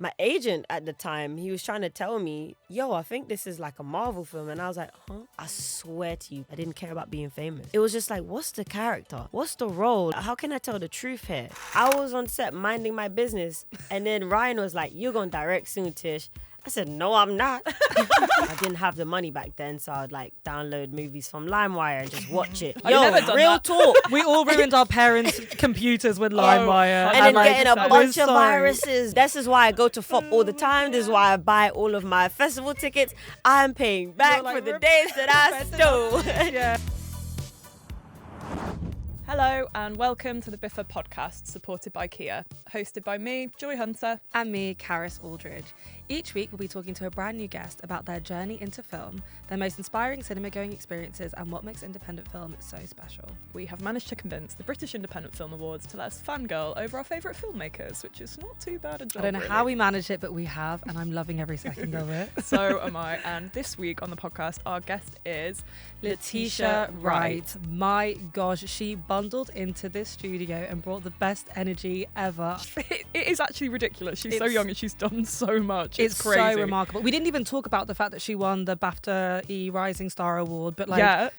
my agent at the time, he was trying to tell me, yo, I think this is like a Marvel film. And I was like, huh? I swear to you, I didn't care about being famous. It was just like, what's the character? What's the role? How can I tell the truth here? I was on set minding my business. And then Ryan was like, you're going to direct soon, Tish. I said, no, I'm not. I didn't have the money back then, so I'd like download movies from LimeWire and just watch it. Yo, real talk. We all ruined our parents' computers with LimeWire. And then getting a bunch of viruses. This is why I go to FOP all the time. This is why I buy all of my festival tickets. I'm paying back for the days that I stole. Yeah. Hello and welcome to the BIFA Podcast, supported by Kia, hosted by me, Joy Hunter. And me, Karis, Aldridge. Each week we'll be talking to a brand new guest about their journey into film, their most inspiring cinema-going experiences, and what makes independent film so special. We have managed to convince the British Independent Film Awards to let us fangirl over our favourite filmmakers, which is not too bad a job. I don't know how we managed it, but we have, and I'm loving every second of it. So am I. And this week on the podcast, our guest is Letitia Wright. My gosh, she bundled into this studio and brought the best energy ever. It is actually ridiculous. She's so young and she's done so much. It's crazy. So remarkable. We didn't even talk about the fact that she won the BAFTA Rising Star Award, but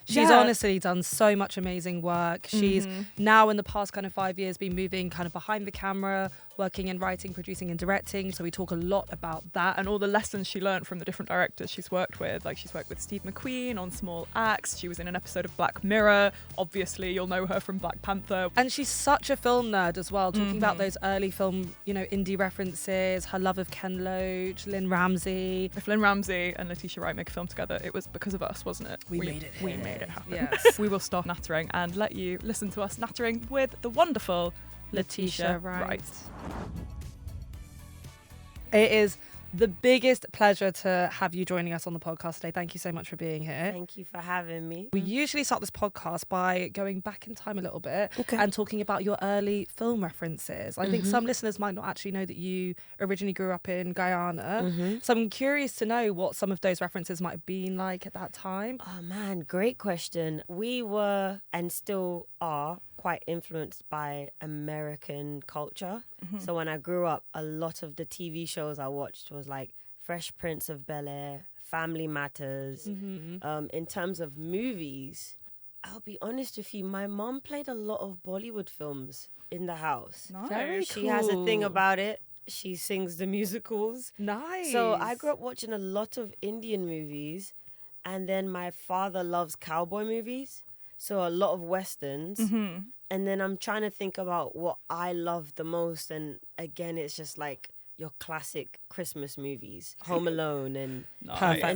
she's honestly done so much amazing work. She's now in the past kind of 5 years been moving kind of behind the camera, working in writing, producing and directing. So we talk a lot about that. And all the lessons she learned from the different directors she's worked with. Like she's worked with Steve McQueen on Small Axe. She was in an episode of Black Mirror. Obviously, you'll know her from Black Panther. And she's such a film nerd as well, talking about those early film, indie references, her love of Ken Loach, Lynne Ramsay. If Lynne Ramsay and Letitia Wright make a film together, it was because of us, wasn't it? We made it. We made it happen. Yes. We will stop nattering and let you listen to us nattering with the wonderful Letitia Wright. It is the biggest pleasure to have you joining us on the podcast today. Thank you so much for being here. Thank you for having me. We usually start this podcast by going back in time a little bit and talking about your early film references. I think some listeners might not actually know that you originally grew up in Guyana. So I'm curious to know what some of those references might have been like at that time. Oh man, great question. We were and still are quite influenced by American culture. So when I grew up, a lot of the TV shows I watched was like Fresh Prince of Bel-Air, Family Matters. In terms of movies, I'll be honest with you, my mom played a lot of Bollywood films in the house. Nice. Very She has a thing about it. She sings the musicals. Nice. So I grew up watching a lot of Indian movies, and then my father loves cowboy movies. So a lot of Westerns. And then I'm trying to think about what I love the most. And again, it's just like your classic Christmas movies, Home Alone and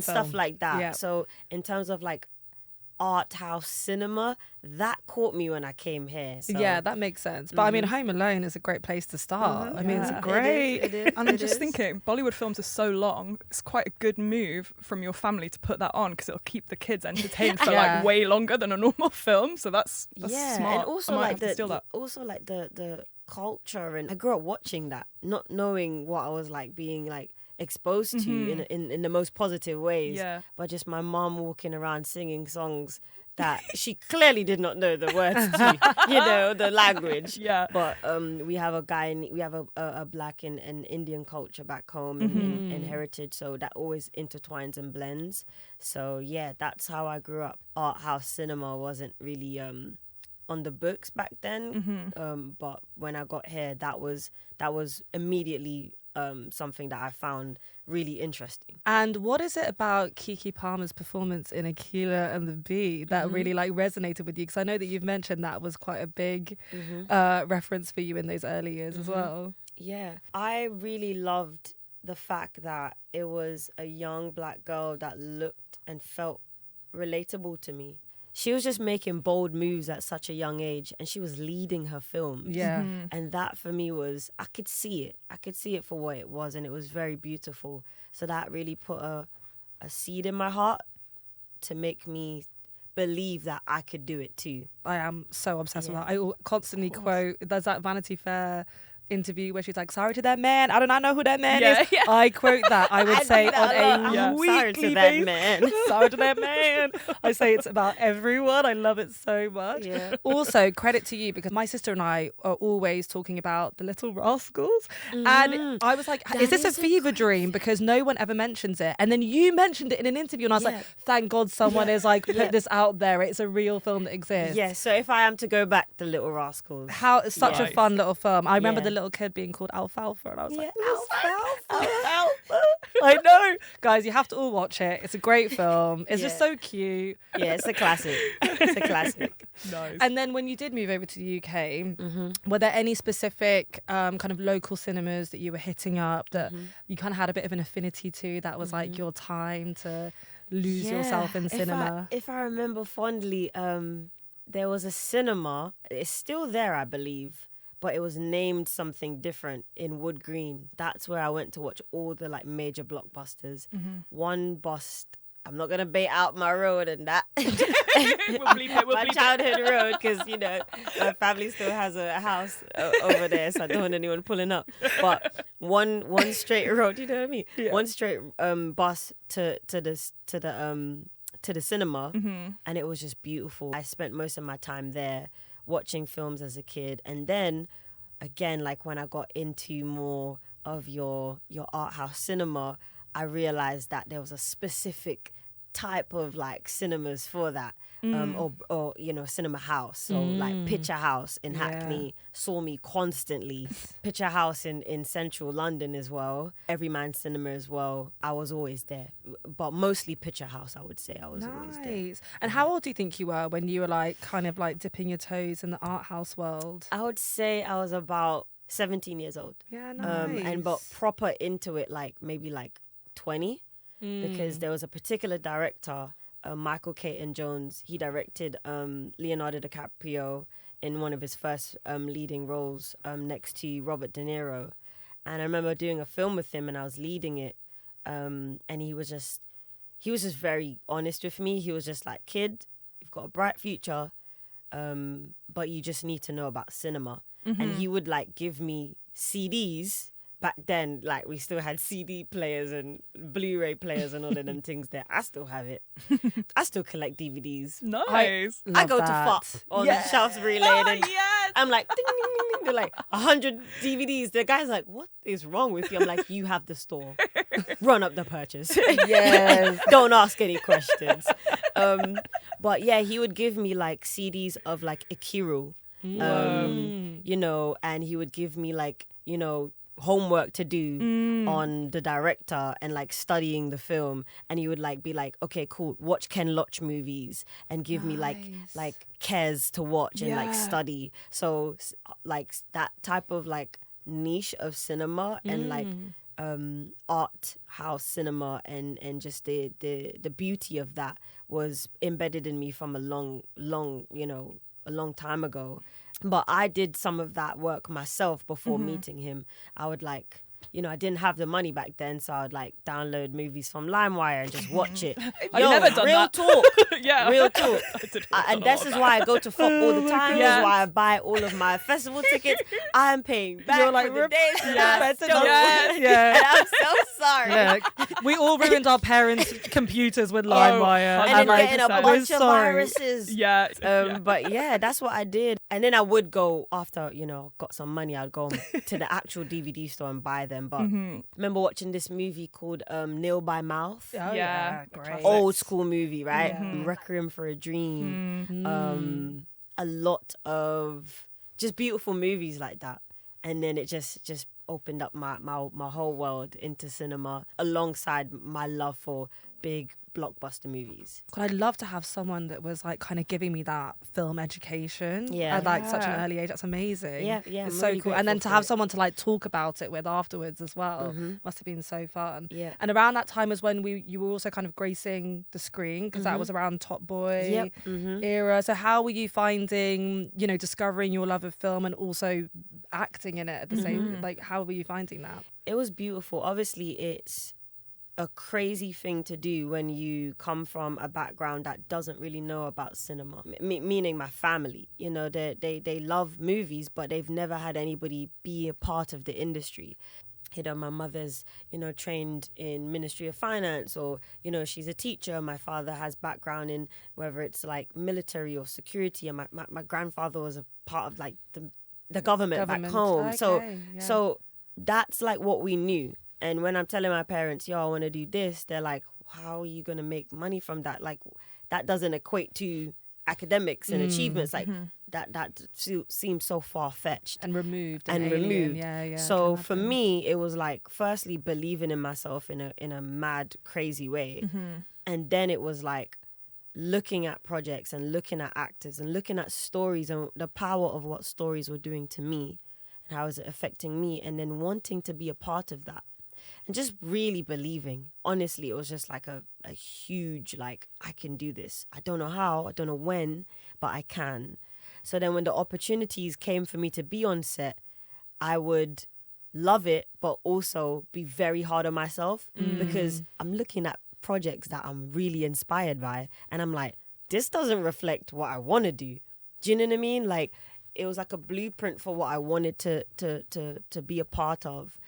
stuff like that. Yeah. So in terms of like art house cinema, that caught me when I came here. So. Yeah, that makes sense. But I mean, Home Alone is a great place to start. I mean, it's great. It is. And I'm just thinking, Bollywood films are so long. It's quite a good move from your family to put that on because it'll keep the kids entertained for like way longer than a normal film. So that's smart. And also I might like have to steal that. the culture, and I grew up watching that, not knowing what I was like being like exposed to in the most positive ways. But just my mom walking around singing songs that she clearly did not know the words to, the language. But we have a black and Indian culture back home in heritage, so that always intertwines and blends. So yeah, that's how I grew up. Art house cinema wasn't really on the books back then, but when I got here, that was immediately something that I found really interesting. And what is it about Keke Palmer's performance in Aquila and the Bee that really like resonated with you? Because I know that you've mentioned that was quite a big reference for you in those early years as well. Yeah, I really loved the fact that it was a young black girl that looked and felt relatable to me. She was just making bold moves at such a young age, and she was leading her films. Yeah. And that for me was, I could see it. I could see it for what it was, and it was very beautiful. So that really put a seed in my heart to make me believe that I could do it too. I am so obsessed with that. I constantly quote, there's that Vanity Fair interview where she's like, sorry to that man, I do not know who that man is. Yeah. I quote that, I would say, on a weekly basis. Sorry to that man. I say it's about everyone. I love it so much. Yeah. Also, credit to you, because my sister and I are always talking about The Little Rascals. And I was like, is this a fever dream? Because no one ever mentions it. And then you mentioned it in an interview, and I was like, thank God someone is like, put this out there. It's a real film that exists. Yeah, so if I am to go back, The Little Rascals. It's such a fun little film. I remember the little kid being called Alfalfa, and I was like, Alfalfa. I know. Guys, you have to all watch it. It's a great film. It's just so cute. Yeah, it's a classic. It's a classic. Nice. And then when you did move over to the UK, were there any specific kind of local cinemas that you were hitting up that you kind of had a bit of an affinity to, that was like your time to lose yourself in cinema? If I remember fondly, there was a cinema. It's still there, I believe, but it was named something different in Wood Green. That's where I went to watch all the like major blockbusters. One bust. I'm not gonna bait out my road and that. My childhood road, because you know my family still has a house over there, so I don't want anyone pulling up. But one straight road, you know what I mean? Yeah. One straight bus to the cinema, and it was just beautiful. I spent most of my time there watching films as a kid, and then again, like when I got into more of your art house cinema, I realized that there was a specific type of like cinemas for that, or you know, cinema house. So like Picture House in Hackney saw me constantly. Picture House in central London as well. Everyman Cinema as well. I was always there, but mostly Picture House. I would say I was always there. And how old do you think you were when you were like kind of like dipping your toes in the art house world? I would say I was about 17 years old. Yeah, nice. But proper into it, like maybe like 20. Because there was a particular director, Michael Caton Jones. He directed Leonardo DiCaprio in one of his first leading roles next to Robert De Niro. And I remember doing a film with him, and I was leading it. And he was just very honest with me. He was just like, kid, you've got a bright future, but you just need to know about cinema. And he would like give me CDs. Back then, like, we still had CD players and Blu-ray players and all of them things there. I still have it. I still collect DVDs. Nice. I go to FOP on the Shaftesbury Lane, and I'm like, ding, ding, ding, ding. They're like 100 DVDs. The guy's like, what is wrong with you? I'm like, you have the store. Run up the purchase. Yes. Don't ask any questions. But yeah, he would give me like CDs of like Ikiru, you know, and he would give me like, you know, homework to do on the director and like studying the film, and he would like be like, okay, cool, watch Ken Loach movies and give me like Kes to watch and like study. So like that type of like niche of cinema and like art house cinema and just the beauty of that was embedded in me from a long time ago. But I did some of that work myself before meeting him. I would like, you know, I didn't have the money back then, so I would like download movies from LimeWire and just watch it. I've never done real that. Talk. Yeah. Real talk. And this is why I go to FOP all the time. This is why I buy all of my festival tickets. I'm paying back for the days that I still And I'm so sorry. Yeah. We all ruined our parents' computers with LimeWire. And then like, getting a bunch of viruses. Yeah. But yeah, that's what I did. And then I would go after, you know, got some money, I'd go to the actual DVD store and buy them. But remember watching this movie called Nail by Mouth? Oh, yeah. Great. Old school movie, right? Yeah. Requiem for a Dream. A lot of just beautiful movies like that. And then it just opened up my whole world into cinema alongside my love for big blockbuster movies. God, I'd love to have someone that was like kind of giving me that film education at like such an early age. That's amazing. Yeah, it's so cool. And then to have someone to like talk about it with afterwards as well must have been so fun. Yeah. And around that time was when you were also kind of gracing the screen, because that was around Top Boy era. So how were you finding, you know, discovering your love of film and also acting in it at the same, like how were you finding that? It was beautiful. Obviously a crazy thing to do when you come from a background that doesn't really know about cinema. Meaning my family, you know, they love movies, but they've never had anybody be a part of the industry. You know, my mother's, you know, trained in Ministry of Finance, or, you know, she's a teacher. My father has background in whether it's like military or security, and my grandfather was a part of like the government back home. Okay, so that's like what we knew. And when I'm telling my parents, yo, I want to do this, they're like, how are you going to make money from that? Like, that doesn't equate to academics and achievements. Like, that seems so far-fetched. And removed. Yeah. So for me, it was like, firstly, believing in myself in a mad, crazy way. And then it was like looking at projects and looking at actors and looking at stories and the power of what stories were doing to me and how is it affecting me, and then wanting to be a part of that. And just really believing. Honestly, it was just like a huge, like, I can do this. I don't know how, I don't know when, but I can. So then when the opportunities came for me to be on set, I would love it, but also be very hard on myself because I'm looking at projects that I'm really inspired by. And I'm like, this doesn't reflect what I want to do. Do you know what I mean? Like, it was like a blueprint for what I wanted to be a part of.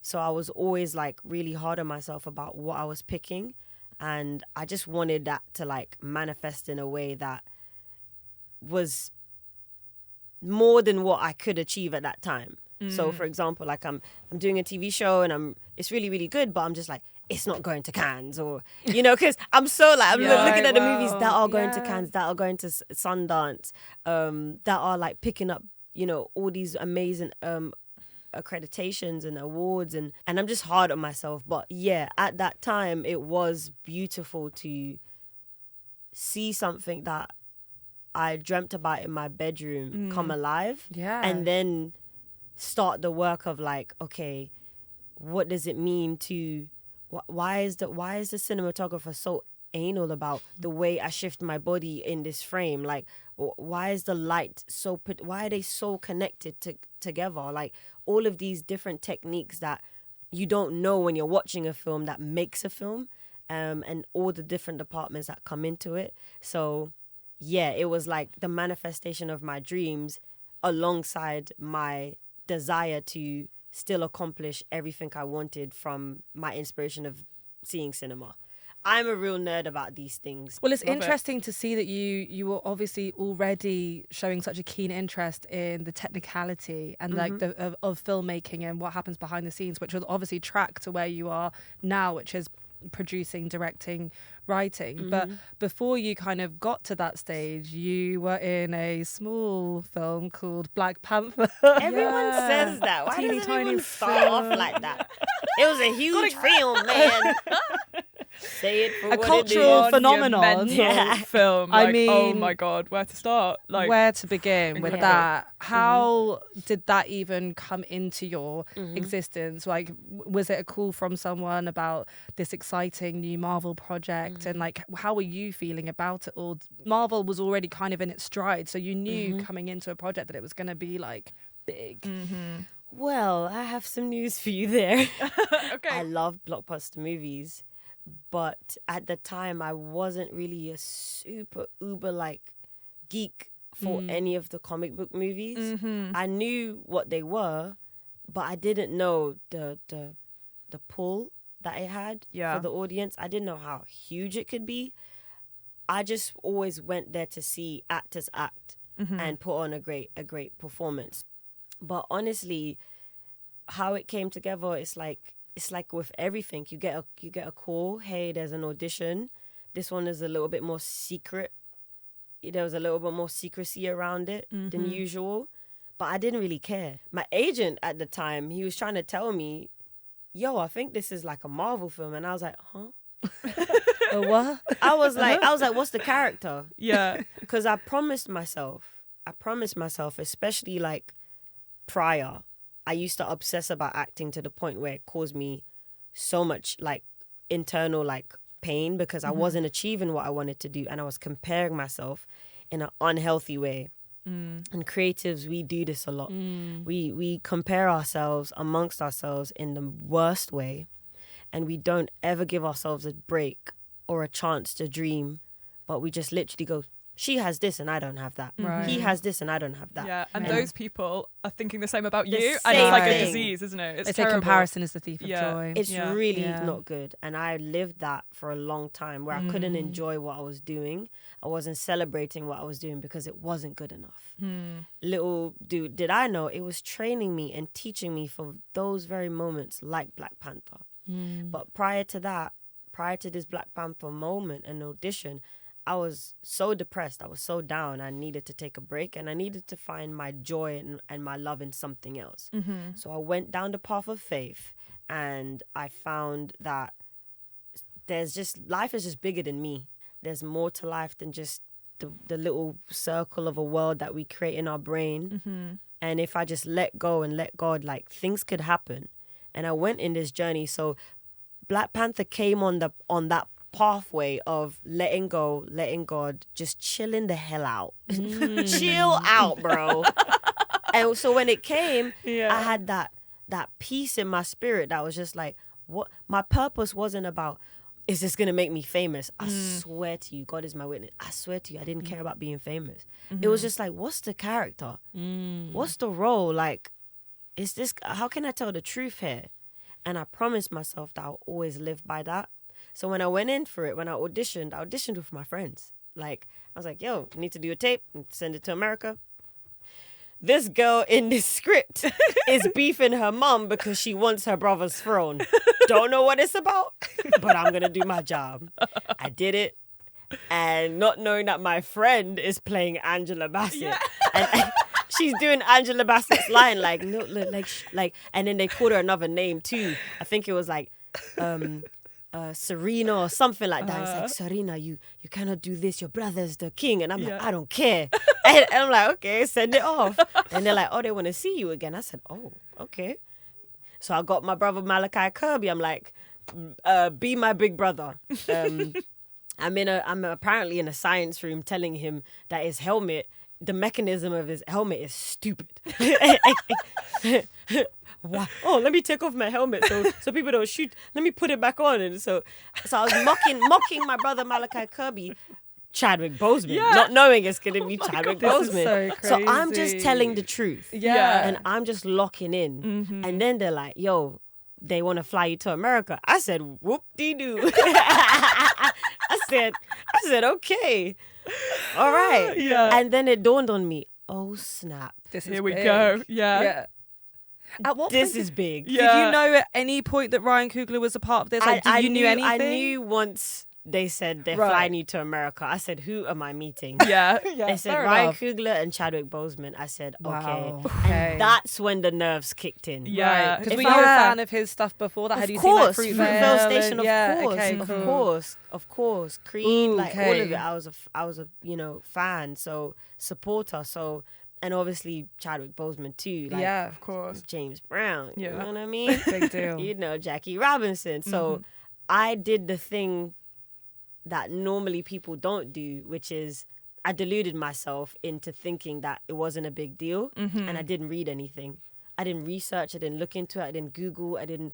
So I was always like really hard on myself about what I was picking, and I just wanted that to like manifest in a way that was more than what I could achieve at that time. So for example, like I'm doing a TV show and it's really, really good, but I'm just like, it's not going to Cannes, or, you know, because I'm so like, I'm looking at the movies that are going to Cannes, that are going to Sundance, that are like picking up, you know, all these amazing accreditations and awards, and I'm just hard on myself. But yeah, at that time it was beautiful to see something that I dreamt about in my bedroom come alive, and then start the work of like, okay, what does it mean to why is the cinematographer so anal about the way I shift my body in this frame? Like, why is the light so why are they so connected together? Like, all of these different techniques that you don't know when you're watching a film that makes a film, and all the different departments that come into it. So yeah, it was like the manifestation of my dreams alongside my desire to still accomplish everything I wanted from my inspiration of seeing cinema. I'm a real nerd about these things. Well, it's interesting to see that you were obviously already showing such a keen interest in the technicality and like of filmmaking and what happens behind the scenes, which will obviously track to where you are now, which is producing, directing, writing. But before you kind of got to that stage, you were in a small film called Black Panther. Everyone says that. Why does everyone start off like that? It was a huge film, man. Say it for a cultural phenomenon. Film. Like, I mean, oh my God, where to start? Like, where to begin with that? How did that even come into your existence? Like, was it a call from someone about this exciting new Marvel project? And like, how were you feeling about it all? Marvel was already kind of in its stride, so you knew coming into a project that it was going to be like big. Well, I have some news for you there. Okay. I love blockbuster movies. But at the time, I wasn't really a super uber like geek for any of the comic book movies. I knew what they were, but I didn't know the pull that it had for the audience. I didn't know how huge it could be. I just always went there to see actors act and put on a great performance. But honestly, how it came together, it's like with everything, you get a call, hey, there's an audition. This one is a little bit more secret. There was a little bit more secrecy around it than usual, but I didn't really care. My agent at the time, he was trying to tell me, yo, I think this is like a Marvel film. And I was like, huh? What? I was like, what's the character? Yeah. Because I promised myself, especially like prior, I used to obsess about acting to the point where it caused me so much like internal like pain because I wasn't achieving what I wanted to do, and I was comparing myself in an unhealthy way. And creatives, we do this a lot. We compare ourselves amongst ourselves in the worst way. and we don't ever give ourselves a break or a chance to dream, but we just literally go, she has this and I don't have that. Right. He has this and I don't have that. Yeah, and those people are thinking the same about you, and it's same like thing. a disease, isn't it? It's They say terrible. comparison is the thief of joy. It's really not good. And I lived that for a long time where I couldn't enjoy what I was doing. I wasn't celebrating what I was doing because it wasn't good enough. Little dude, did I know it was training me and teaching me for those very moments like Black Panther. But prior to this Black Panther moment and audition, I was so depressed. I was so down. I needed to take a break and I needed to find my joy and my love in something else. So I went down the path of faith and I found that life is just bigger than me. There's more to life than just the little circle of a world that we create in our brain. And if I just let go and let God, like, things could happen. And I went in this journey. So Black Panther came on that pathway of letting go, letting God, just chilling the hell out. Chill out, bro. And so when it came, I had that peace in my spirit that was just like, what? My purpose wasn't about, is this going to make me famous? I swear to you, God is my witness. I swear to you, I didn't care about being famous. It was just like, what's the character? What's the role? Like, how can I tell the truth here? And I promised myself that I'll always live by that. So when I went in for it, when I auditioned with my friends. Like, I was like, yo, I need to do a tape and send it to America. This girl in this script is beefing her mom because she wants her brother's throne. Don't know what it's about, but I'm going to do my job. I did it. And not knowing that my friend is playing Angela Bassett. Yeah. And she's doing Angela Bassett's line, like, no, like, and then they called her another name too. I think it was like, Serena or something like that. It's like, Serena, you cannot do this. Your brother's the king. And I'm like, I don't care. And I'm like, okay, send it off. And they're like, oh, they want to see you again. I said, oh, okay. So I got my brother Malachi Kirby. I'm like, be my big brother. I'm apparently in a science room telling him that his helmet, the mechanism of his helmet is stupid. Wow. Oh, let me take off my helmet so people don't shoot. Let me put it back on. And so I was mocking my brother Malachi Kirby, Chadwick Boseman, not knowing it's going to be Chadwick Boseman. So I'm just telling the truth. Yeah. And I'm just locking in. And then they're like, yo, they want to fly you to America. I said, whoop-dee-doo. I said, okay. All right. Yeah. And then it dawned on me, oh, snap. Here we go. Yeah. At what this point is big. Did you know at any point that Ryan Coogler was a part of this? Like, did you knew anything? I knew once they said they're flying you to America. I said, who am I meeting? Yeah. They said Ryan Coogler and Chadwick Boseman. I said, okay. And that's when the nerves kicked in. Yeah. Because were you a fan of his stuff before that? Had you seen like Fruitvale Station? Of course. Creed, all of it. I was a fan, so supporter. So. And obviously Chadwick Boseman too. Like, of course. James Brown. You know what I mean? Big deal. Jackie Robinson. So I did the thing that normally people don't do, which is I deluded myself into thinking that it wasn't a big deal. And I didn't read anything. I didn't research. I didn't look into it. I didn't Google. I didn't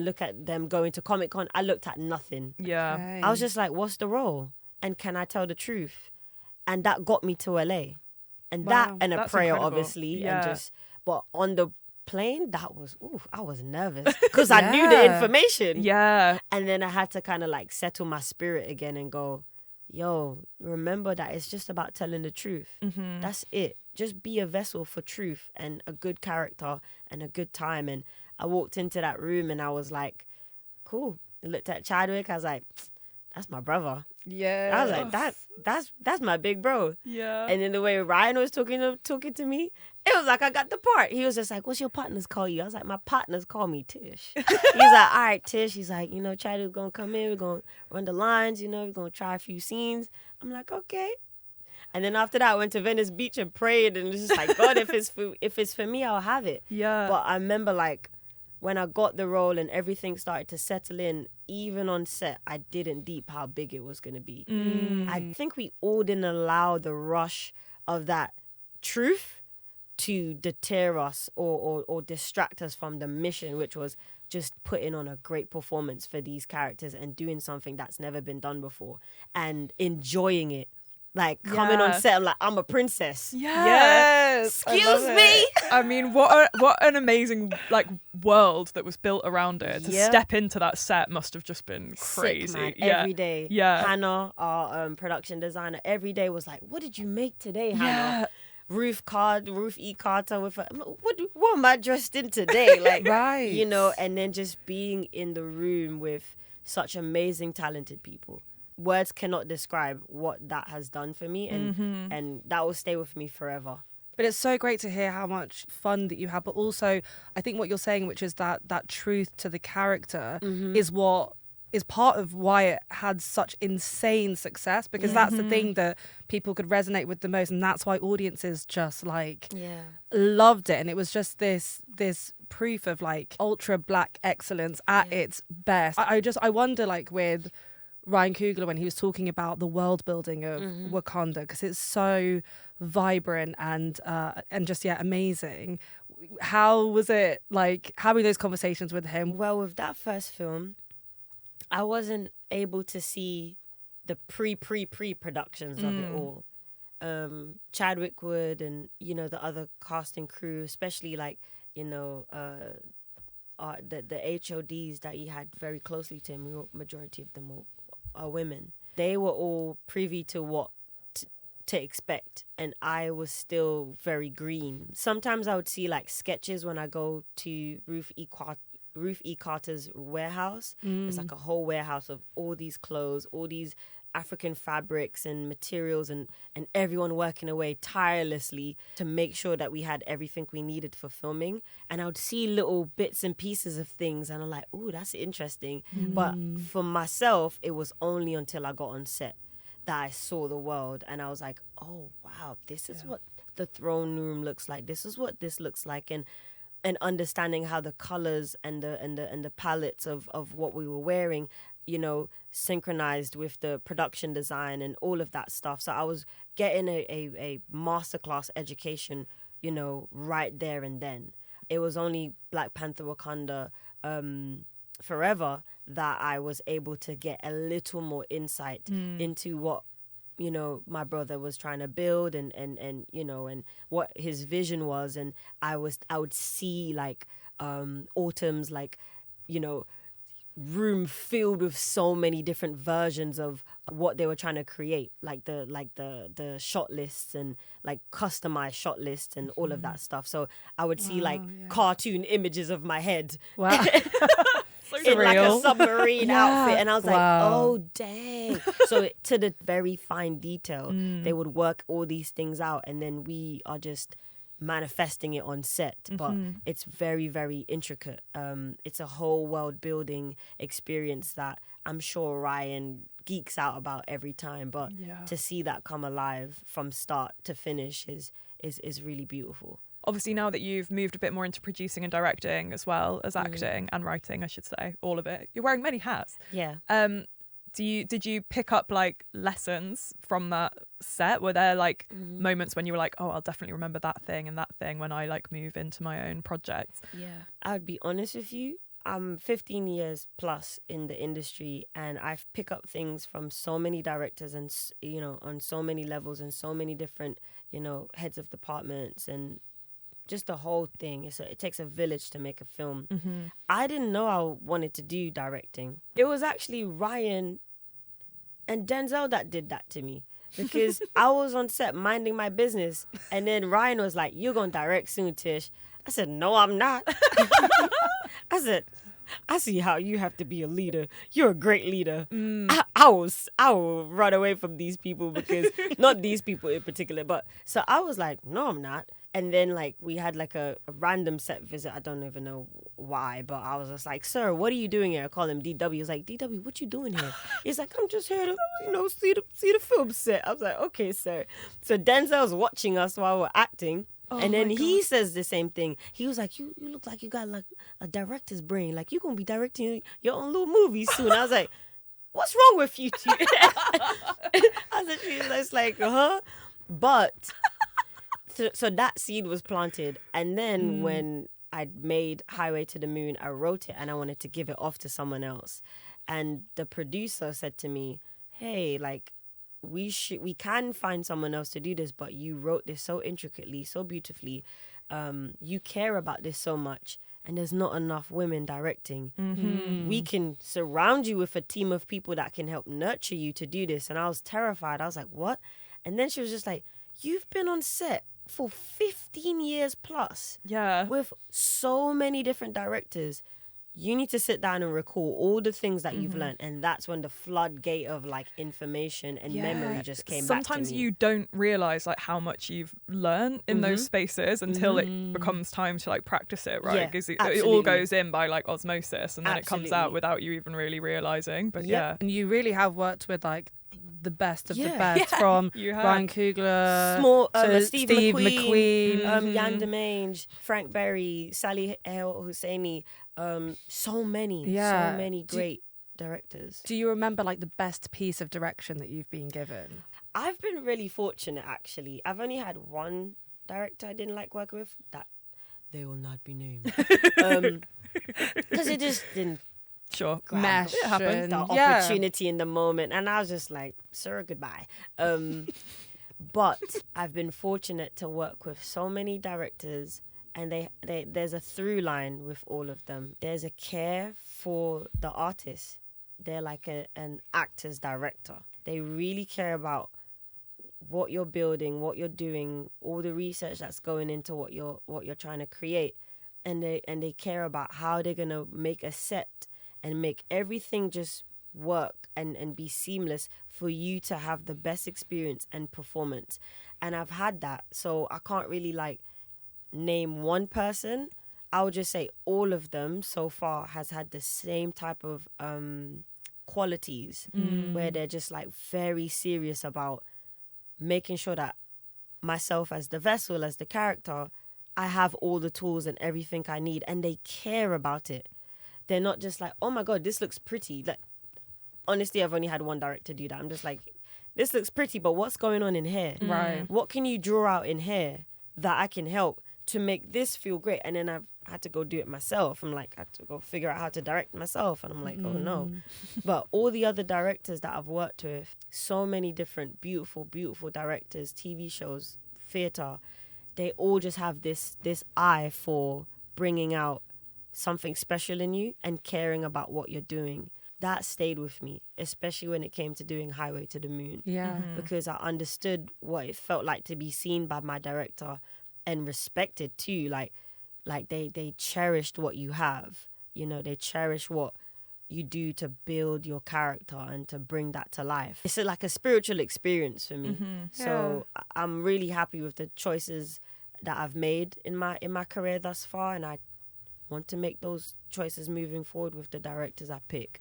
look at them going to Comic-Con. I looked at nothing. Yeah. Okay. I was just like, what's the role? And can I tell the truth? And that got me to LA. And that and a prayer, incredible. Obviously. Yeah. But on the plane, I was nervous because I knew the information. Yeah. And then I had to kind of like settle my spirit again and go, yo, remember that it's just about telling the truth. That's it. Just be a vessel for truth and a good character and a good time. And I walked into that room and I was like, cool. I looked at Chadwick. I was like, that's my brother. Yeah. I was like, that's my big bro. Yeah. And then the way Ryan was talking to me, it was like I got the part. He was just like, what's your partners call you? I was like, my partners call me Tish. He's like, all right, Tish. He's like, Chadwick's going to come in. We're going to run the lines. We're going to try a few scenes. I'm like, okay. And then after that, I went to Venice Beach and prayed. And it's just like, God, if it's for me, I'll have it. Yeah. But I remember like, when I got the role and everything started to settle in, even on set, I didn't deep how big it was going to be. I think we all didn't allow the rush of that truth to deter us or distract us from the mission, which was just putting on a great performance for these characters and doing something that's never been done before and enjoying it. Like coming on set, I'm like, I'm a princess. Yes. Excuse me. I mean, what an amazing like world that was built around it. To step into that set must have just been crazy. Sick, man. Every day. Yeah. Hannah, our production designer, every day was like, "What did you make today, Hannah?" Ruth E. Carter with her. What am I dressed in today? Like, right. You know, and then just being in the room with such amazing, talented people. Words cannot describe what that has done for me, and that will stay with me forever. But it's so great to hear how much fun that you have. But also, I think what you're saying, which is that truth to the character, is what is part of why it had such insane success, because that's the thing that people could resonate with the most, and that's why audiences just like loved it. And it was just this proof of like ultra black excellence at its best. I wonder, like, with Ryan Coogler when he was talking about the world building of Wakanda, because it's so vibrant and just amazing. How was it like having those conversations with him? Well, with that first film, I wasn't able to see the pre-productions of it all. Chadwick Wood and, you know, the other cast and crew, especially like, you know, the HODs that he had very closely to him, majority of them are women. They were all privy to what to expect, and I was still very green. Sometimes I would see like sketches when I go to Ruth E. Carter's warehouse. It's like a whole warehouse of all these clothes, all these African fabrics and materials, and everyone working away tirelessly to make sure that we had everything we needed for filming. And I would see little bits and pieces of things, and I'm like, ooh, that's interesting. But for myself, it was only until I got on set that I saw the world, and I was like, oh, wow, this is what the throne room looks like. This is what this looks like. And understanding how the colors and the palettes of what we were wearing, you know, synchronized with the production design and all of that stuff. So I was getting a masterclass education, you know, right there and then. It was only Black Panther Wakanda Forever that I was able to get a little more insight into what, you know, my brother was trying to build and you know, and what his vision was. And I would see like Autumn's, like, you know, room filled with so many different versions of what they were trying to create, like the shot lists and like customized shot lists and all of that stuff. So I would see like cartoon images of my head. Wow. In like a submarine outfit, and I was like, oh dang. So to the very fine detail, they would work all these things out, and then we are just manifesting it on set. But it's very, very intricate. It's a whole world building experience that I'm sure Ryan geeks out about every time, but to see that come alive from start to finish is really beautiful. Obviously, now that you've moved a bit more into producing and directing as well as acting and writing, I should say, all of it, you're wearing many hats. Yeah. Did you pick up like lessons from that set? Were there like moments when you were like, oh, I'll definitely remember that thing and that thing when I like move into my own projects? Yeah. I would be honest with you. I'm 15 years plus in the industry, and I've picked up things from so many directors and, you know, on so many levels and so many different, you know, heads of departments and just the whole thing. It takes a village to make a film. I didn't know I wanted to do directing. It was actually Ryan and Denzel that did that to me, because I was on set minding my business, and then Ryan was like, you're going to direct soon, Tish. I said, no, I'm not. I said, I see how you have to be a leader. You're a great leader. I will run away from these people, because not these people in particular, but so I was like, no, I'm not. And then like we had like a random set visit. I don't even know why, but I was just like, sir, what are you doing here? I called him DW. He was like, DW, what you doing here? He's like, I'm just here to, you know, see the film set. I was like, okay, sir. So Denzel's watching us while we're acting. And then he says the same thing. He was like, you look like you got like a director's brain. Like, you're going to be directing your own little movie soon. I was like, what's wrong with you two? I said, she was like, But, so that seed was planted. And then when I'd made Highway to the Moon, I wrote it and I wanted to give it off to someone else. And the producer said to me, hey, like, we can find someone else to do this, but you wrote this so intricately, so beautifully. You care about this so much, and there's not enough women directing. We can surround you with a team of people that can help nurture you to do this. And I was terrified. I was like, what? And then she was just like, you've been on set for 15 years plus. Yeah. With so many different directors. You need to sit down and recall all the things that you've learned. And that's when the floodgate of like information and memory just came back to me. Sometimes you don't realise like how much you've learned in those spaces until it becomes time to like practice it, right? Because it all goes in by like osmosis, and then it comes out without you even really realising. But and you really have worked with like the best of the best, from Ryan Coogler to Steve McQueen, Jan DeMange, Frank Berry, Sally El Husseini, so many great directors. Do you remember like the best piece of direction that you've been given? I've been really fortunate, actually. I've only had one director I didn't like working with, that they will not be named, because it just didn't mesh. It happens. The opportunity in the moment, and I was just like, sir, goodbye. But I've been fortunate to work with so many directors, and there's a through line with all of them. There's a care for the artist. They're like an actor's director. They really care about what you're building, what you're doing, all the research that's going into what you're trying to create, and they care about how they're gonna make a set and make everything just work and be seamless for you to have the best experience and performance. And I've had that, so I can't really like name one person. I would just say all of them so far has had the same type of qualities, where they're just like very serious about making sure that myself as the vessel, as the character, I have all the tools and everything I need, and they care about it. They're not just like, oh my God, this looks pretty. Like, honestly, I've only had one director do that. I'm just like, this looks pretty, but what's going on in here? Right. What can you draw out in here that I can help to make this feel great? And then I've had to go do it myself. I'm like, I had to go figure out how to direct myself. And I'm like, oh no. But all the other directors that I've worked with, so many different beautiful, beautiful directors, TV shows, theatre, they all just have this eye for bringing out something special in you and caring about what you're doing. That stayed with me, especially when it came to doing Highway to the Moon. Yeah. Because I understood what it felt like to be seen by my director and respected too. Like they cherished what you have. You know, they cherish what you do to build your character and to bring that to life. It's like a spiritual experience for me. So I'm really happy with the choices that I've made in my career thus far, and I want to make those choices moving forward with the directors I pick.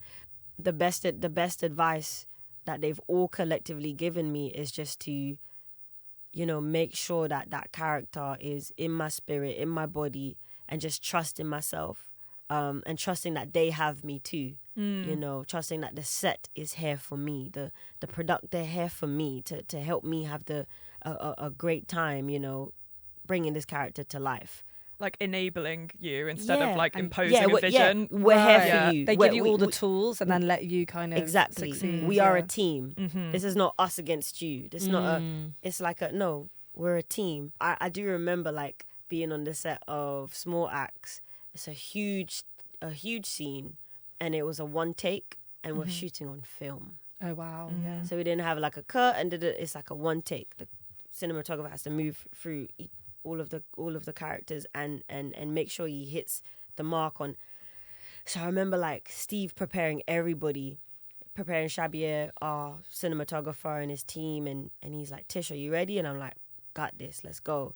The best advice that they've all collectively given me is just to, you know, make sure that that character is in my spirit, in my body, and just trust in myself, and trusting that they have me too. You know, trusting that the set is here for me, the product, they're here for me to help me have a great time, you know, bringing this character to life. Like enabling you instead of like imposing a vision. We're here for you. They give you all the tools and then let you kind of succeed. We are a team. This is not us against you. It's not it's like no, we're a team. I do remember like being on the set of Small Axe. It's a huge scene, and it was a one take, and we're shooting on film. Oh wow. Yeah. So we didn't have like a cut, and it's like a one take. The cinematographer has to move through all of the characters and make sure he hits the mark on. So I remember like Steve preparing Shabier, our cinematographer, and his team, and he's like, Tish, are you ready? And I'm like, got this, let's go.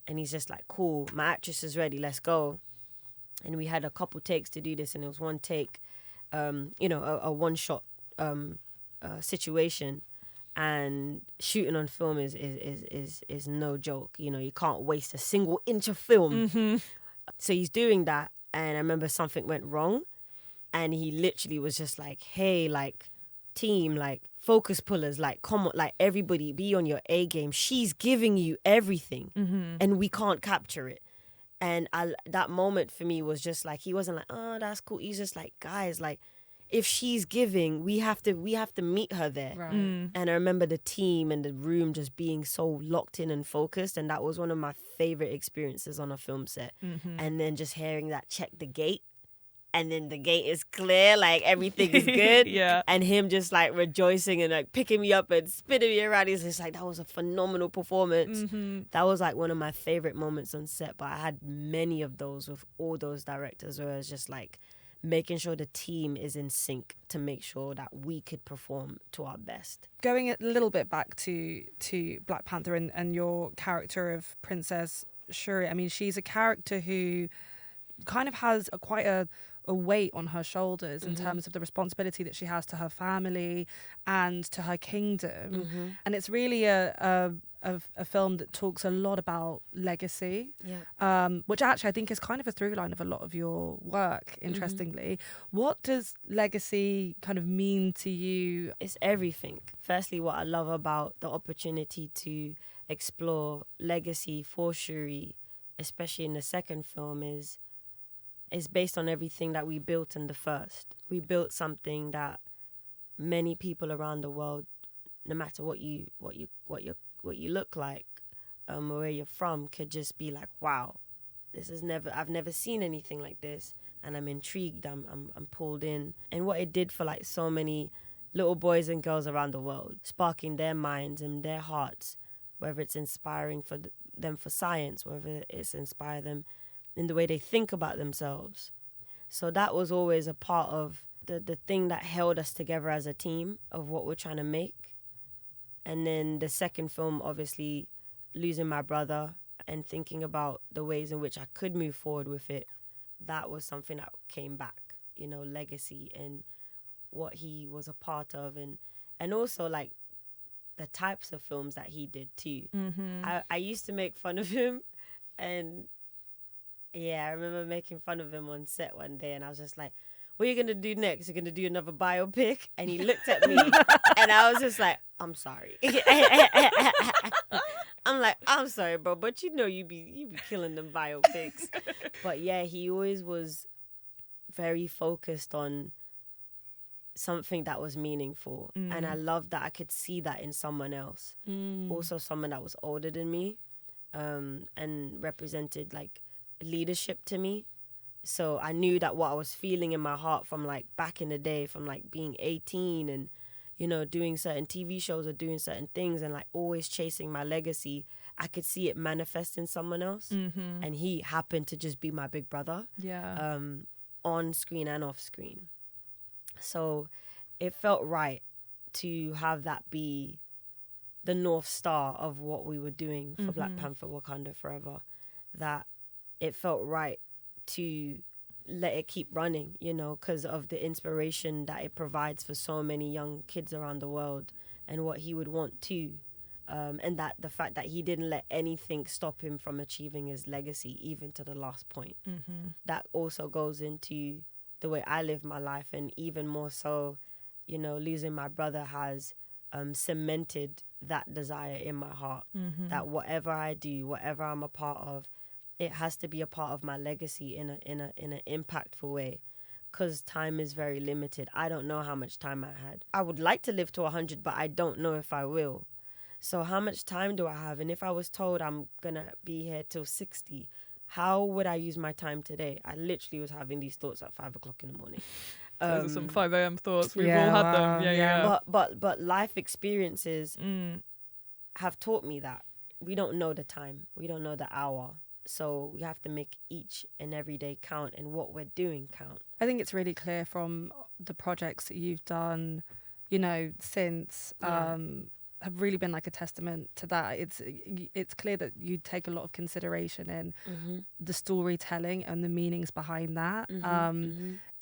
And he's just like, cool, my actress is ready, let's go. And we had a couple takes to do this, and it was one take, you know, a one shot situation. And shooting on film is no joke. You know, you can't waste a single inch of film. So he's doing that, and I remember something went wrong, and he literally was just like, hey, like, team, like, focus pullers, like, come on, like, everybody be on your A game. She's giving you everything, and we can't capture it. And that moment for me was just like, he wasn't like, oh, that's cool. He's just like, guys, like, if she's giving, we have to meet her there. Right. And I remember the team and the room just being so locked in and focused, and that was one of my favorite experiences on a film set. And then just hearing that check the gate, and then the gate is clear, like everything is good. And him just like rejoicing and like picking me up and spinning me around. He's just like, that was a phenomenal performance. That was like one of my favorite moments on set. But I had many of those with all those directors where it's just like making sure the team is in sync to make sure that we could perform to our best. Going a little bit back to Black Panther and your character of Princess Shuri, I mean, she's a character who kind of has quite a weight on her shoulders in terms of the responsibility that she has to her family and to her kingdom. And it's really a film that talks a lot about legacy, which actually I think is kind of a through line of a lot of your work, interestingly. What does legacy kind of mean to you? It's everything. Firstly, what I love about the opportunity to explore legacy for Shuri, especially in the second film, is based on everything that we built in the first. We built something that many people around the world, no matter what you look like, or where you're from, could just be like, wow, I've never seen anything like this, and I'm intrigued. I'm pulled in. And what it did for like so many little boys and girls around the world, sparking their minds and their hearts, whether it's inspiring for them for science, whether it's inspire them in the way they think about themselves. So that was always a part of the thing that held us together as a team of what we're trying to make. And then the second film, obviously, losing my brother and thinking about the ways in which I could move forward with it, that was something that came back, you know, legacy and what he was a part of, and also like the types of films that he did too. I used to make fun of him, and I remember making fun of him on set one day, and I was just like, what are you going to do next? You're going to do another biopic? And he looked at me, and I was just like, I'm sorry. I'm like, I'm sorry, bro, but you know you be killing them biopics. But yeah, he always was very focused on something that was meaningful. And I loved that I could see that in someone else. Also someone that was older than me, and represented like leadership to me. So I knew that what I was feeling in my heart from like back in the day, from like being 18 and, you know, doing certain TV shows or doing certain things and like always chasing my legacy, I could see it manifest in someone else. And he happened to just be my big brother, on screen and off screen. So it felt right to have that be the North Star of what we were doing for Black Panther Wakanda Forever. That it felt right to let it keep running, you know, because of the inspiration that it provides for so many young kids around the world and what he would want too. And that the fact that he didn't let anything stop him from achieving his legacy, even to the last point. That also goes into the way I live my life, and even more so, you know, losing my brother has cemented that desire in my heart. That whatever I do, whatever I'm a part of, it has to be a part of my legacy in an impactful way, because time is very limited. I don't know how much time I had. I would like to live to 100, but I don't know if I will. So how much time do I have? And if I was told I'm gonna be here till 60, how would I use my time today? I literally was having these thoughts at 5 o'clock in the morning. Those are some 5 a.m. thoughts. We've all had them. But life experiences have taught me that we don't know the time, we don't know the hour. So we have to make each and every day count, and what we're doing count. I think it's really clear from the projects that you've done, you know, since have really been like a testament to that. It's clear that you take a lot of consideration in the storytelling and the meanings behind that.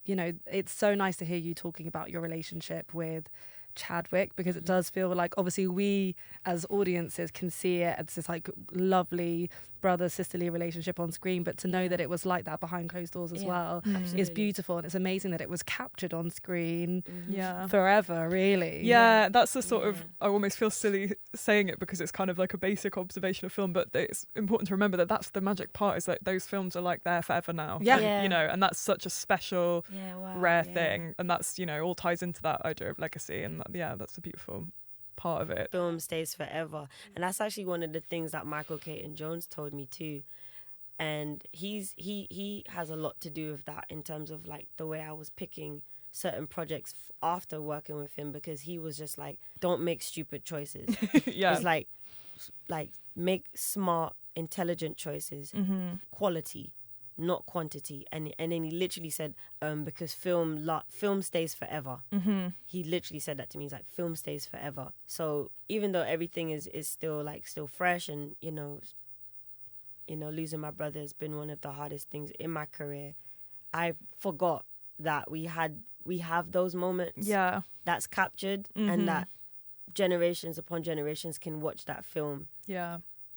You know, it's so nice to hear you talking about your relationship with Chadwick, because it does feel like, obviously we as audiences can see it as this like lovely brother sisterly relationship on screen, but to know that it was like that behind closed doors as well is beautiful, and it's amazing that it was captured on screen forever, really. That's the sort of, I almost feel silly saying it because it's kind of like a basic observation of film, but it's important to remember that that's the magic part, is that those films are like there forever now. You know, and that's such a special rare thing, and that's, you know, all ties into that idea of legacy, and that's a beautiful part of it. Film stays forever, and that's actually one of the things that Michael Caton Jones told me too, and he has a lot to do with that in terms of like the way I was picking certain projects after working with him, because he was just like, don't make stupid choices. It's like make smart, intelligent choices, quality, not quantity. And then he literally said, because film stays forever. He literally said that to me. He's like, film stays forever. So even though everything is still fresh, and you know, losing my brother has been one of the hardest things in my career, I forgot that we have those moments that's captured, and that generations upon generations can watch that film.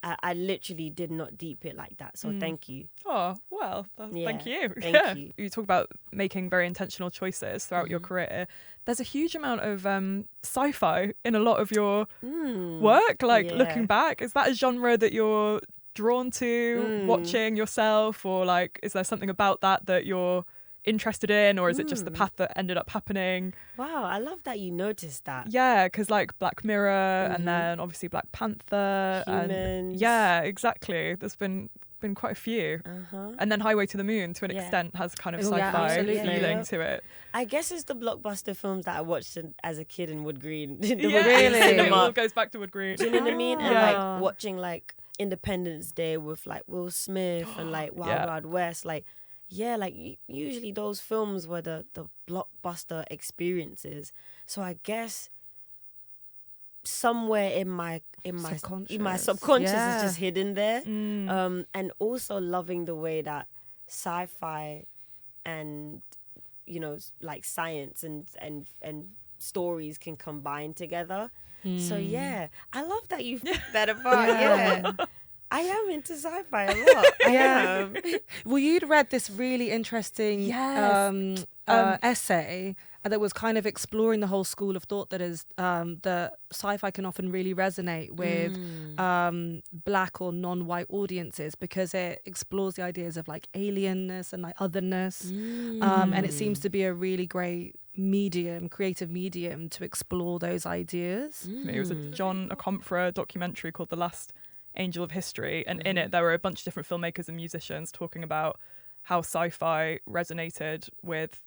I literally did not deep it like that, so thank you. Oh, well, thank you. Thank you. You talk about making very intentional choices throughout your career. There's a huge amount of sci-fi in a lot of your work, like looking back. Is that a genre that you're drawn to watching yourself, or like is there something about that you're interested in, or is it just the path that ended up happening? Wow, I love that you noticed that. Yeah, because like Black Mirror, and then obviously Black Panther, Humans. and exactly, there's been quite a few, and then Highway to the Moon to an extent has kind of sci-fi feeling to it. I guess it's the blockbuster films that I watched as a kid in Wood Green. Really, it all goes back to Wood Green. Do you know what I mean? And like watching like Independence Day with like Will Smith and like Wild Wild West, like. Yeah, like usually those films were the blockbuster experiences. So I guess somewhere in my subconscious is just hidden there. And also loving the way that sci-fi and, you know, like science and stories can combine together. So yeah, I love that you picked that apart. I am into sci-fi a lot. I am. Well, you'd read this really interesting essay that was kind of exploring the whole school of thought that is that sci-fi can often really resonate with black or non-white audiences, because it explores the ideas of like alienness and like otherness, and it seems to be a really great creative medium to explore those ideas. It was a John Okomfora documentary called The Last Angel of History, and in it there were a bunch of different filmmakers and musicians talking about how sci-fi resonated with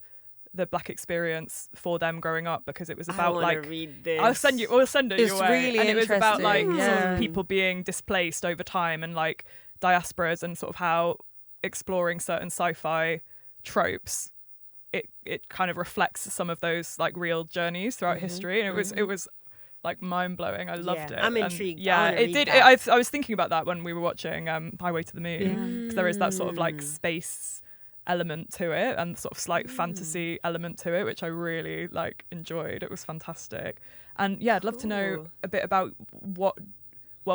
the black experience for them growing up, because it was about read this. We'll send it it's your way. Really and it was about like interesting. sort of people being displaced over time, and like diasporas, and sort of how exploring certain sci-fi tropes it kind of reflects some of those like real journeys throughout history, and it was like mind-blowing. I loved it. I'm intrigued. It did. I was thinking about that when we were watching Highway to the Moon, because there is that sort of like space element to it, and sort of slight fantasy element to it, which I really like enjoyed. It was fantastic. And yeah, I'd love to know a bit about what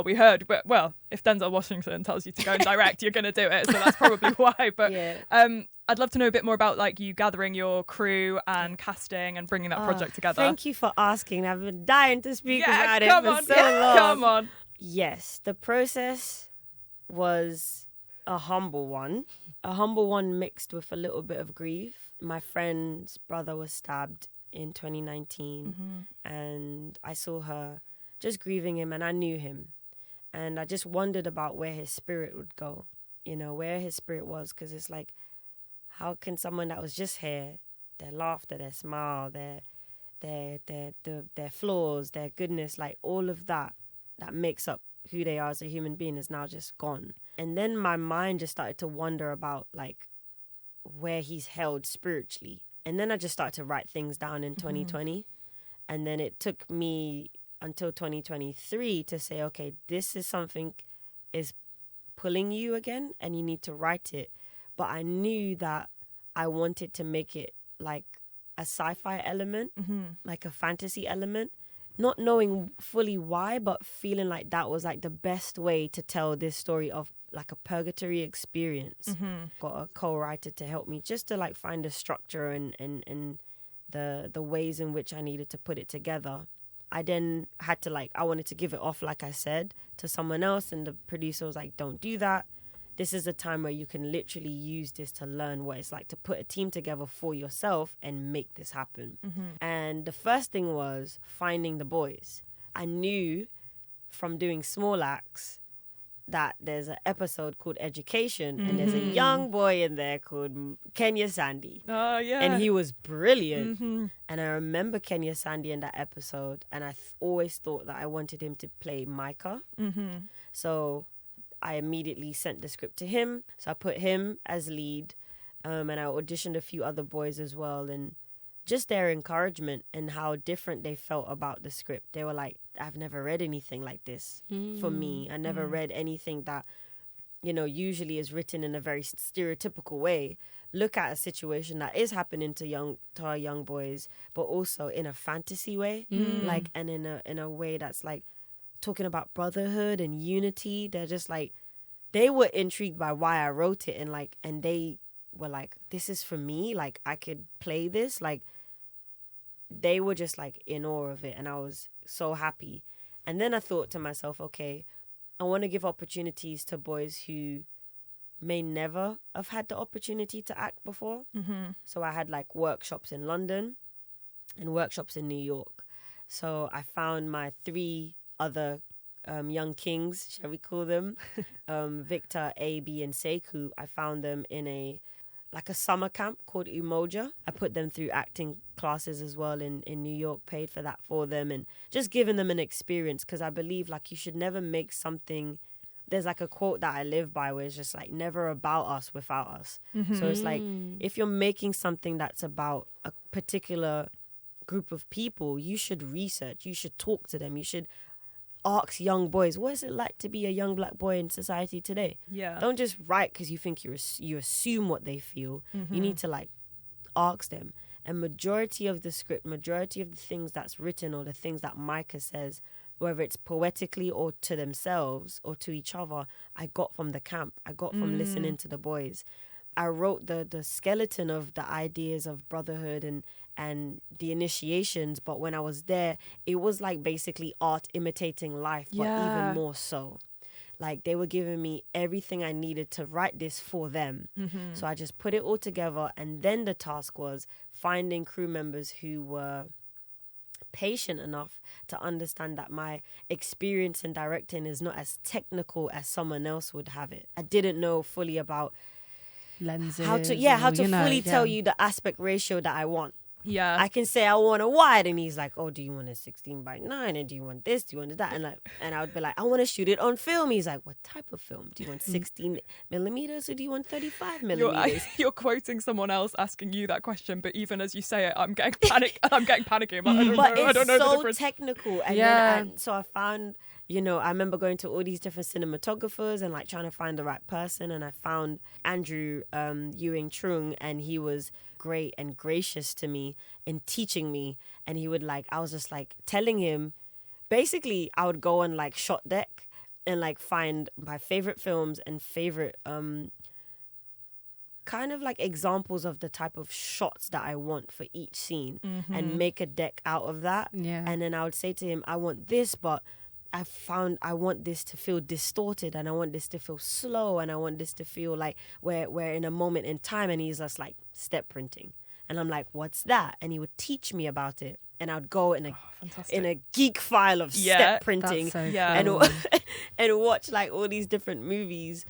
we heard. But well, if Denzel Washington tells you to go and direct, you're going to do it, so that's probably why. But I'd love to know a bit more about like you gathering your crew and casting and bringing that project together. Thank you for asking. I've been dying to speak about it for so long. Come on. Yes, the process was a humble one mixed with a little bit of grief. My friend's brother was stabbed in 2019, and I saw her just grieving him, and I knew him. And I just wondered about where his spirit would go, you know, where his spirit was, because it's like, how can someone that was just here, their laughter, their smile, their flaws, their goodness, like all of that makes up who they are as a human being is now just gone. And then my mind just started to wonder about like where he's held spiritually. And then I just started to write things down in 2020. And then it took me until 2023 to say, okay, this is something is pulling you again and you need to write it. But I knew that I wanted to make it like a sci-fi element, like a fantasy element, not knowing fully why, but feeling like that was like the best way to tell this story of like a purgatory experience. Got a co-writer to help me just to like find the structure and the ways in which I needed to put it together. I then had to like, I wanted to give it off, like I said, to someone else, and the producer was like, don't do that. This is a time where you can literally use this to learn what it's like to put a team together for yourself and make this happen. And the first thing was finding the boys. I knew from doing Small Acts that there's an episode called Education, and there's a young boy in there called Kenya Sandy. Oh, yeah. And he was brilliant. And I remember Kenya Sandy in that episode, and I always thought that I wanted him to play Micah. So I immediately sent the script to him. So I put him as lead, and I auditioned a few other boys as well. And just their encouragement and how different they felt about the script. They were like, I've never read anything like this for me. I never read anything that, you know, usually is written in a very stereotypical way. Look at a situation that is happening to our young boys, but also in a fantasy way, like, and in a way that's like talking about brotherhood and unity. They're just like, they were intrigued by why I wrote it, and they were like, this is for me, like I could play this. Like, they were just like in awe of it, and I was so happy. And then I thought to myself, okay, I want to give opportunities to boys who may never have had the opportunity to act before. So I had like workshops in London and workshops in New York. So I found my 3 other young kings, shall we call them, Victor, A.B. and Sekou. I found them in a summer camp called Umoja. I put them through acting classes as well in New York, paid for that for them, and just giving them an experience, because I believe like you should never make something. There's like a quote that I live by where it's just like, never about us without us. So it's like, if you're making something that's about a particular group of people, you should research, you should talk to them, you should ask young boys, what is it like to be a young black boy in society today? Yeah. Don't just write because you think you assume what they feel. You need to like ask them. And majority of the script, majority of the things that's written or the things that Micah says, whether it's poetically or to themselves or to each other, I got from the camp. I got from listening to the boys. I wrote the skeleton of the ideas of brotherhood and the initiations, but when I was there, it was like basically art imitating life, but even more so. Like, they were giving me everything I needed to write this for them. So I just put it all together, and then the task was finding crew members who were patient enough to understand that my experience in directing is not as technical as someone else would have it. I didn't know fully about lenses, how to fully tell you the aspect ratio that I want. Yeah. I can say I want a wide, and he's like, oh, do you want a 16:9? And do you want this? Do you want that? And I would be like, I want to shoot it on film. He's like, what type of film? Do you want 16 millimeters or do you want 35 millimeters? You're quoting someone else asking you that question, but even as you say it, I'm getting panicky. I don't know the difference. It's so technical. And then so I found, I remember going to all these different cinematographers and like trying to find the right person. And I found Andrew Ewing Trung, and he was great and gracious to me in teaching me. And he would I was just like telling him, basically I would go on like Shot Deck and like find my favorite films and favorite kind of like examples of the type of shots that I want for each scene and make a deck out of that. And then I would say to him, I want this, but I want this to feel distorted, and I want this to feel slow, and I want this to feel like we're in a moment in time. And he's just like, step printing. And I'm like, what's that? And he would teach me about it. And I would go in a geek file of step printing and watch like all these different movies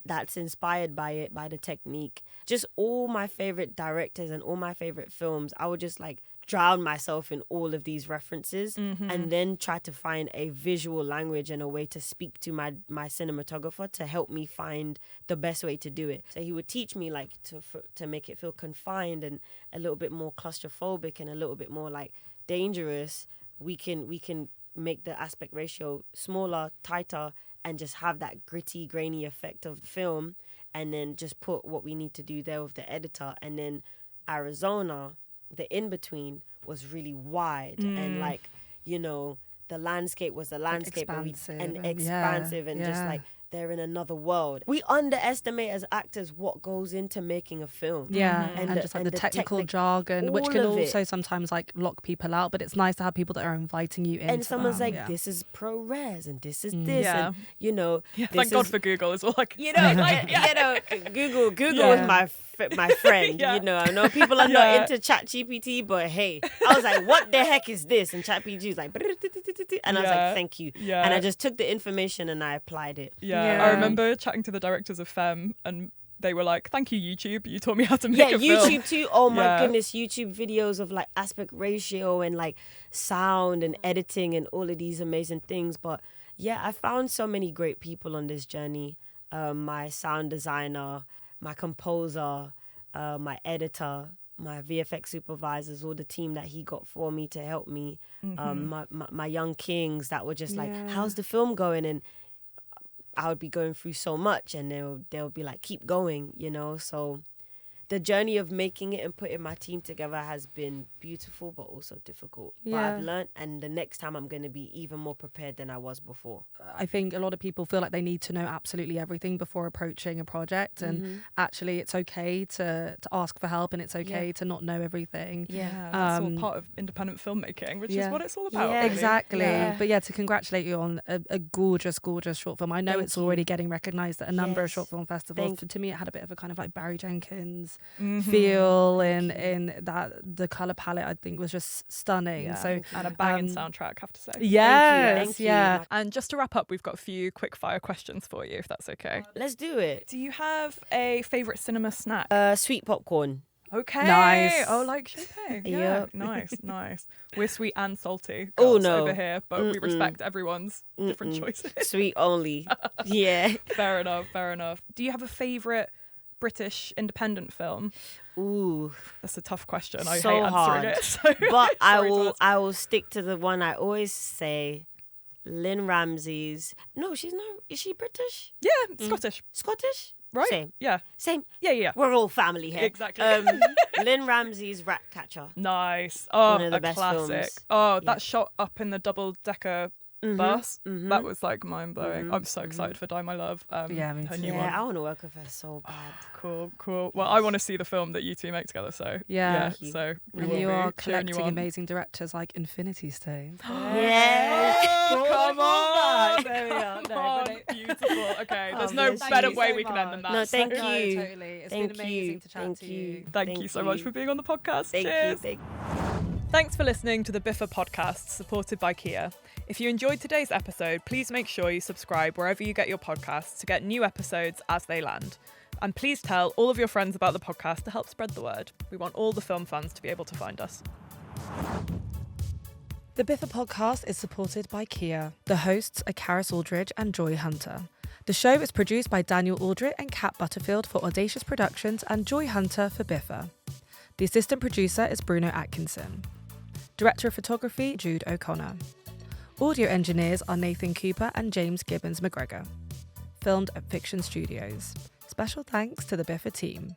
that's inspired by it, by the technique. Just all my favorite directors and all my favorite films, I would just like drown myself in all of these references and then try to find a visual language and a way to speak to my cinematographer to help me find the best way to do it. So he would teach me like to make it feel confined and a little bit more claustrophobic and a little bit more like dangerous. We can make the aspect ratio smaller, tighter, and just have that gritty, grainy effect of the film, and then just put what we need to do there with the editor, and then Arizona, the in-between was really wide and like, you know, the landscape was the landscape like expansive and just like they're in another world. We underestimate as actors what goes into making a film. Yeah, and just like the technical jargon, which can also sometimes like lock people out. But it's nice to have people that are inviting you in. And someone's like, this is ProRes and this is this, and you know. Yeah, thank God for Google as well. Like, you know, like you know, Google is my friend. You know, I know people are not into ChatGPT, but hey, I was like, what the heck is this? And ChatGPT was like, and I was like, thank you. And I just took the information and I applied it. I remember chatting to the directors of Fem and they were like, thank you, YouTube. You taught me how to make a film. Yeah, YouTube too. Oh my goodness, YouTube videos of like aspect ratio and like sound and editing and all of these amazing things. But yeah, I found so many great people on this journey. My sound designer, my composer, my editor, my VFX supervisors, all the team that he got for me to help me. My young kings that were just like, how's the film going? And I would be going through so much and they'll be like, keep going, you know? So the journey of making it and putting my team together has been beautiful, but also difficult. But I've learned, and the next time I'm going to be even more prepared than I was before. I think a lot of people feel like they need to know absolutely everything before approaching a project. And actually, it's okay to ask for help, and it's okay to not know everything. Yeah, that's all part of independent filmmaking, which is what it's all about. Yeah, really. Exactly. Yeah. But to congratulate you on a gorgeous, gorgeous short film. I know it's already getting recognised at a number of short film festivals. To me, it had a bit of a kind of like Barry Jenkins feel in that the color palette I think was just stunning. So and a banging soundtrack, I have to say. Yes, Thank you. And just to wrap up, we've got a few quick fire questions for you, if that's okay. Let's do it. Do you have a favourite cinema snack? Sweet popcorn. Okay. Nice. Oh, like Chopin. Yeah. Nice. We're sweet and salty girls over here, but we respect everyone's different choices. Sweet only. Yeah. Fair enough. Do you have a favourite British independent film? Ooh, that's a tough question. So I hate answering hard. it. So but I will stick to the one I always say. Lynne Ramsay's. No, she's not. Is she British? Yeah, Scottish. Scottish? Right. Same. Yeah. Same. Yeah. We're all family here. Exactly. Lynne Ramsay's Ratcatcher. Nice. Oh, one of the best classic. Films. Oh, that shot up in the double-decker bus. That was like mind-blowing. I'm so excited for Die My Love. Her new one. I want to work with her so bad. Cool. Well, I want to see the film that you two make together. So so and you are collecting amazing directors like Infinity Stones. Come on! There we are. Beautiful. Okay, there's no better way we can end than that. No, thank you. Totally. It's been amazing to chat to you. Thank you so much for being on the podcast. Cheers. Thanks for listening to the BIFA Podcast, supported by Kia. If you enjoyed today's episode, please make sure you subscribe wherever you get your podcasts to get new episodes as they land. And please tell all of your friends about the podcast to help spread the word. We want all the film fans to be able to find us. The BIFA Podcast is supported by Kia. The hosts are Karis, Aldridge and Joy Hunter. The show is produced by Daniel Audritt and Kat Butterfield for Audacious Productions and Joy Hunter for BIFA. The assistant producer is Bruno Atkinson. Director of photography, Jude O'Connor. Audio engineers are Nathan Cooper and James Gibbons McGregor. Filmed at Fiction Studios. Special thanks to the BIFA team.